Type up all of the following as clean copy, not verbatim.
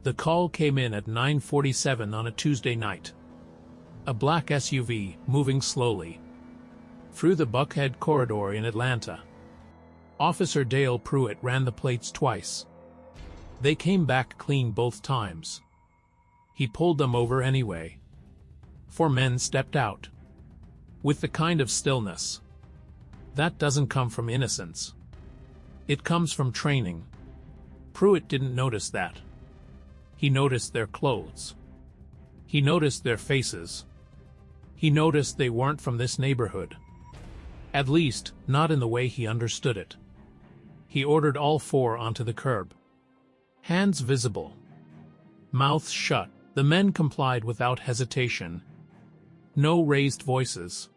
The call came in at 9:47 on a Tuesday night. A black SUV, moving slowly through the Buckhead corridor in Atlanta. Officer Dale Pruitt ran the plates twice. They came back clean both times. He pulled them over anyway. 4 men stepped out with the kind of stillness that doesn't come from innocence. It comes from training. Pruitt didn't notice that. He noticed their clothes. He noticed their faces. He noticed they weren't from this neighborhood. At least, not in the way he understood it. He ordered all 4 onto the curb. Hands visible. Mouths shut. The men complied without hesitation. No raised voices.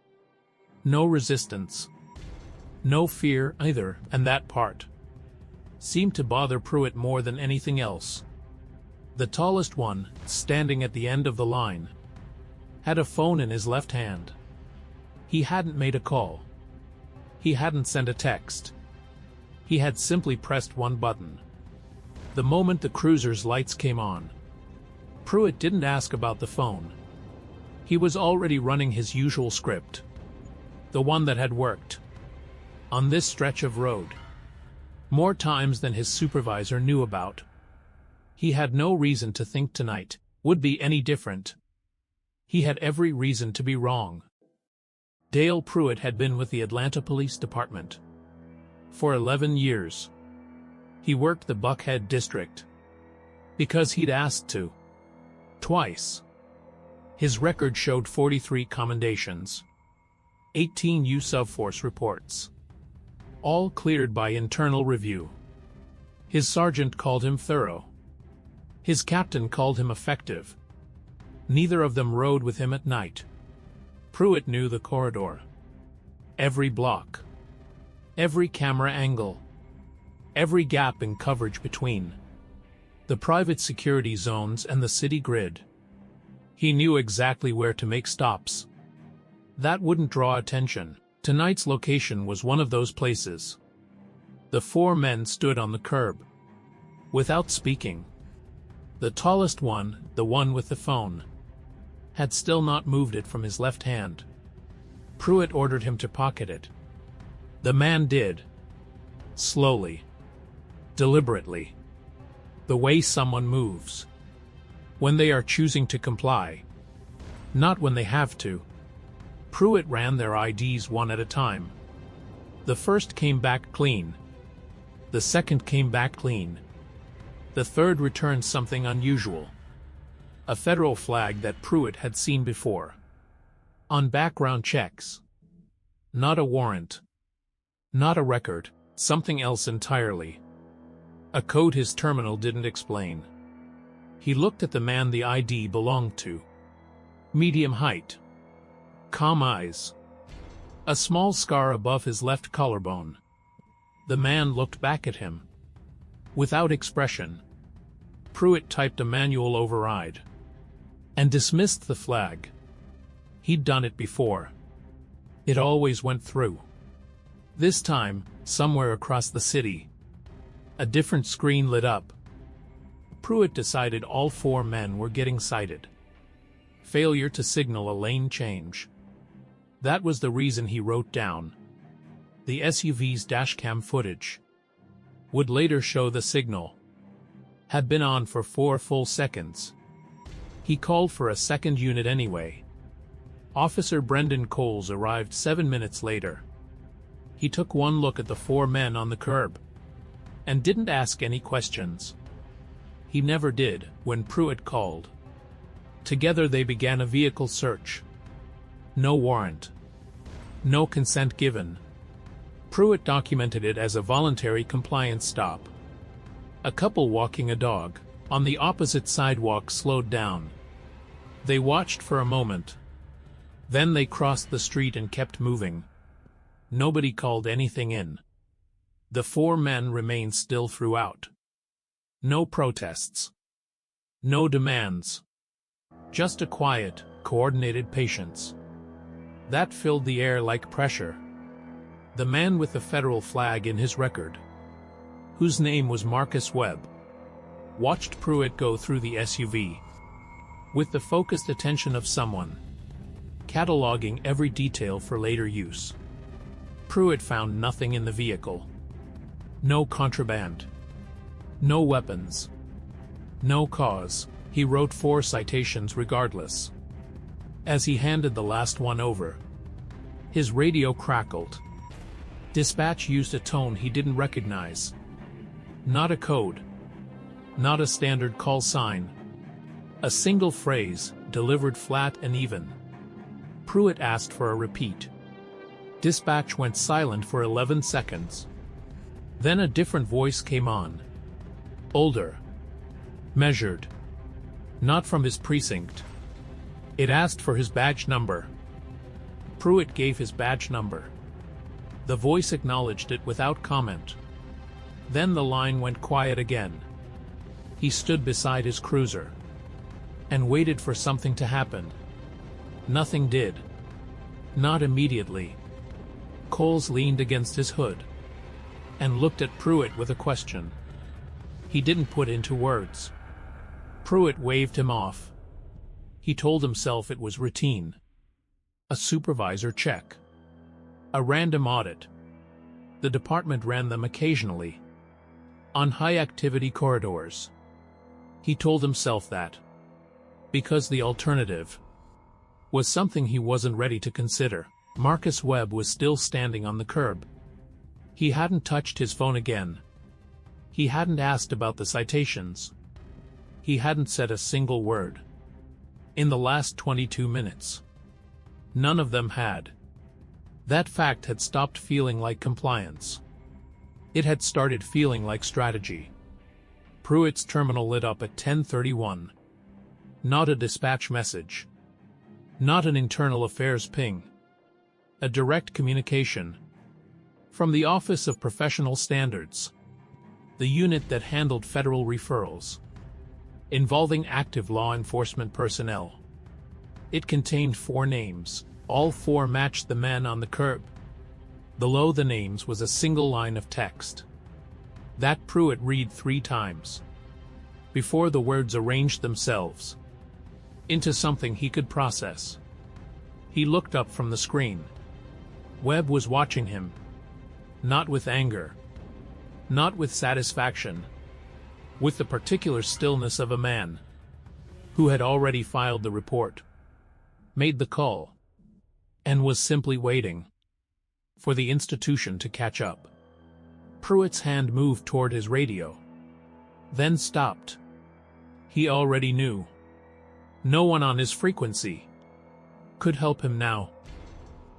No resistance. No fear either, and that part seemed to bother Pruitt more than anything else. The tallest one, standing at the end of the line, had a phone in his left hand. He hadn't made a call. He hadn't sent a text. He had simply pressed one button. The moment the cruiser's lights came on, Pruitt didn't ask about the phone. He was already running his usual script, the one that had worked on this stretch of road more times than his supervisor knew about. He had no reason to think tonight would be any different. He had every reason to be wrong. Dale Pruitt had been with the Atlanta Police Department for 11 years. He worked the Buckhead district because he'd asked to. Twice. His record showed 43 commendations, 18 use of force reports, all cleared by internal review. His sergeant called him thorough. His captain called him effective. Neither of them rode with him at night. Pruitt knew the corridor. Every block. Every camera angle. Every gap in coverage between the private security zones and the city grid. He knew exactly where to make stops. That wouldn't draw attention. Tonight's location was one of those places. The 4 men stood on the curb, without speaking. The tallest one, the one with the phone, had still not moved it from his left hand. Pruitt ordered him to pocket it. The man did. Slowly. Deliberately. The way someone moves when they are choosing to comply, not when they have to. Pruitt ran their IDs one at a time. The first came back clean. The second came back clean. The third returned something unusual. A federal flag that Pruitt had seen before. On background checks. Not a warrant. Not a record, something else entirely. A code his terminal didn't explain. He looked at the man the ID belonged to. Medium height. Calm eyes. A small scar above his left collarbone. The man looked back at him. Without expression. Pruitt typed a manual override and dismissed the flag. He'd done it before. It always went through. This time, somewhere across the city, a different screen lit up. Pruitt decided all 4 men were getting cited. Failure to signal a lane change. That was the reason he wrote down. The SUV's dashcam footage would later show the signal had been on for 4 full seconds. He called for a second unit anyway. Officer Brendan Coles arrived 7 minutes later. He took one look at the 4 men on the curb and didn't ask any questions. He never did when Pruitt called. Together they began a vehicle search. No warrant. No consent given. Pruitt documented it as a voluntary compliance stop. A couple walking a dog on the opposite sidewalk slowed down. They watched for a moment. Then they crossed the street and kept moving. Nobody called anything in. The 4 men remained still throughout. No protests. No demands. Just a quiet, coordinated patience. That filled the air like pressure. The man with the federal flag in his record, whose name was Marcus Webb, watched Pruitt go through the SUV with the focused attention of someone cataloging every detail for later use. Pruitt found nothing in the vehicle. No contraband. No weapons. No cause. He wrote 4 citations regardless. As he handed the last one over, his radio crackled. Dispatch used a tone he didn't recognize. Not a code. Not a standard call sign. A single phrase, delivered flat and even. Pruitt asked for a repeat. Dispatch went silent for 11 seconds. Then a different voice came on. Older. Measured. Not from his precinct. It asked for his badge number. Pruitt gave his badge number. The voice acknowledged it without comment. Then the line went quiet again. He stood beside his cruiser and waited for something to happen. Nothing did. Not immediately. Coles leaned against his hood and looked at Pruitt with a question he didn't put into words. Pruitt waved him off. He told himself it was routine. A supervisor check. A random audit. The department ran them occasionally. On high-activity corridors. He told himself that. Because the alternative was something he wasn't ready to consider. Marcus Webb was still standing on the curb. He hadn't touched his phone again. He hadn't asked about the citations. He hadn't said a single word. In the last 22 minutes. None of them had. That fact had stopped feeling like compliance. It had started feeling like strategy. Pruitt's terminal lit up at 10:31. Not a dispatch message. Not an internal affairs ping. A direct communication. From the Office of Professional Standards. The unit that handled federal referrals involving active law enforcement personnel. It contained 4 names. All 4 matched the man on the curb. Below the names was a single line of text that Pruitt read 3 times before the words arranged themselves into something he could process. He looked up from the screen. Webb was watching him. Not with anger. Not with satisfaction. With the particular stillness of a man who had already filed the report, made the call, and was simply waiting for the institution to catch up. Pruitt's hand moved toward his radio, then stopped. He already knew. No one on his frequency could help him now.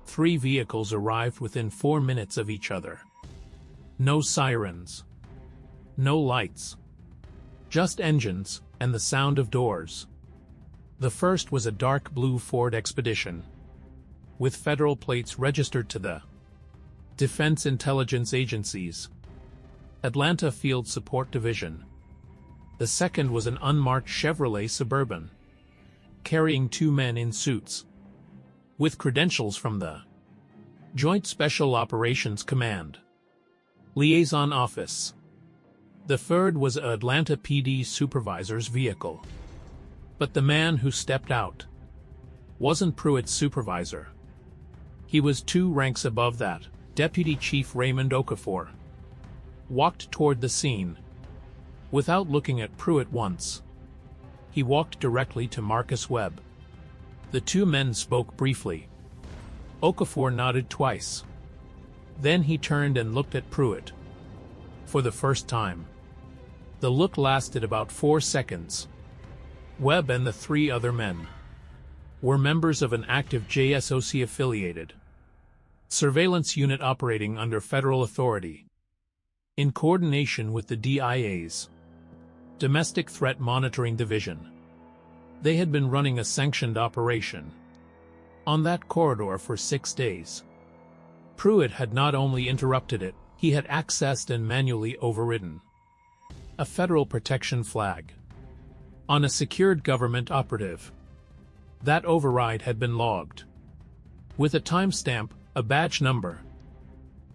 3 vehicles arrived within 4 minutes of each other. No sirens. No lights. Just engines and the sound of doors. The first was a dark blue Ford Expedition, with federal plates registered to the Defense Intelligence Agency's Atlanta Field Support Division. The second was an unmarked Chevrolet Suburban, carrying 2 men in suits, with credentials from the Joint Special Operations Command Liaison Office. The third was an Atlanta PD supervisor's vehicle. But the man who stepped out wasn't Pruitt's supervisor. He was 2 ranks above that. Deputy Chief Raymond Okafor walked toward the scene. Without looking at Pruitt once, he walked directly to Marcus Webb. The 2 men spoke briefly. Okafor nodded twice. Then he turned and looked at Pruitt. For the first time. The look lasted about 4 seconds. Webb and the 3 other men were members of an active JSOC-affiliated surveillance unit operating under federal authority, in coordination with the DIA's Domestic Threat Monitoring Division. They had been running a sanctioned operation on that corridor for 6 days. Pruitt had not only interrupted it, he had accessed and manually overridden a federal protection flag on a secured government operative. That override had been logged with a timestamp, a badge number,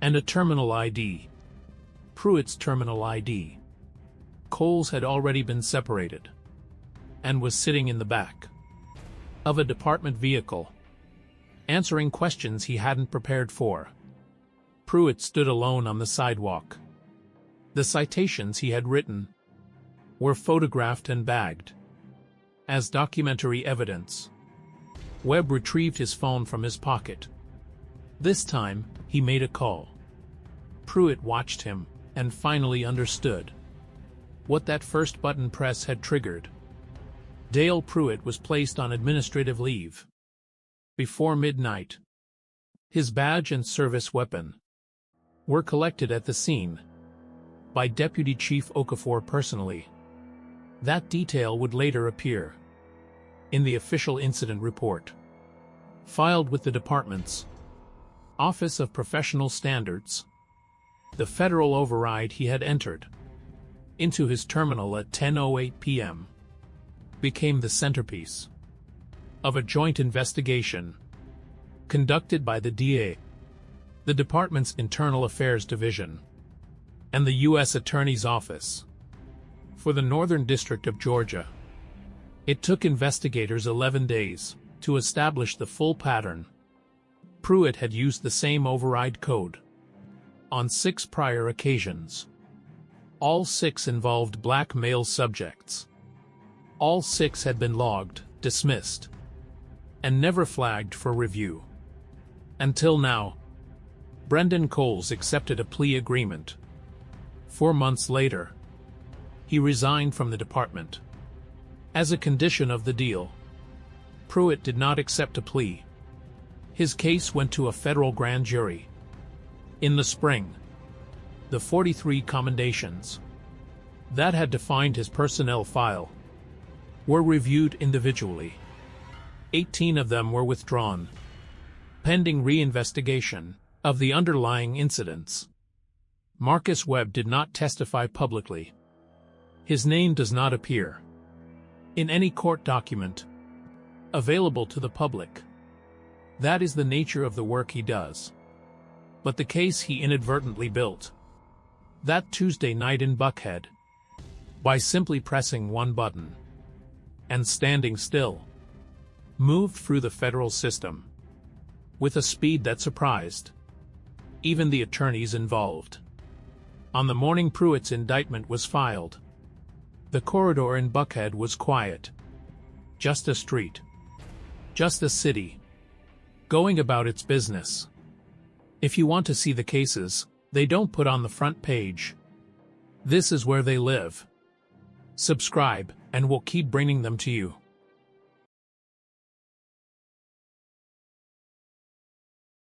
and a terminal ID. Pruitt's terminal ID Coles had already been separated and was sitting in the back of a department vehicle, answering questions he hadn't prepared for. Pruitt stood alone on the sidewalk. The citations he had written were photographed and bagged as documentary evidence. Webb retrieved his phone from his pocket. This time, he made a call. Pruitt watched him and finally understood what that first button press had triggered. Dale Pruitt was placed on administrative leave before midnight. His badge and service weapon were collected at the scene by Deputy Chief Okafor personally. That detail would later appear in the official incident report filed with the department's Office of Professional Standards. The federal override he had entered into his terminal at 10:08 p.m. became the centerpiece of a joint investigation conducted by the DA, the department's Internal Affairs Division, and the U.S. Attorney's Office for the Northern District of Georgia. It took investigators 11 days to establish the full pattern. Pruitt had used the same override code on 6 prior occasions. All 6 involved black male subjects. All 6 had been logged, dismissed, and never flagged for review. Until now, Brendan Coles accepted a plea agreement. 4 months later, he resigned from the department. As a condition of the deal, Pruitt did not accept a plea. His case went to a federal grand jury. In the spring, the 43 commendations that had defined his personnel file were reviewed individually. 18 of them were withdrawn, pending reinvestigation of the underlying incidents. Marcus Webb did not testify publicly. His name does not appear in any court document available to the public. That is the nature of the work he does. But the case he inadvertently built that Tuesday night in Buckhead, by simply pressing one button and standing still, moved through the federal system with a speed that surprised even the attorneys involved. On the morning Pruitt's indictment was filed, the corridor in Buckhead was quiet. Just a street. Just a city, going about its business. If you want to see the cases they don't put on the front page, this is where they live. Subscribe, and we'll keep bringing them to you.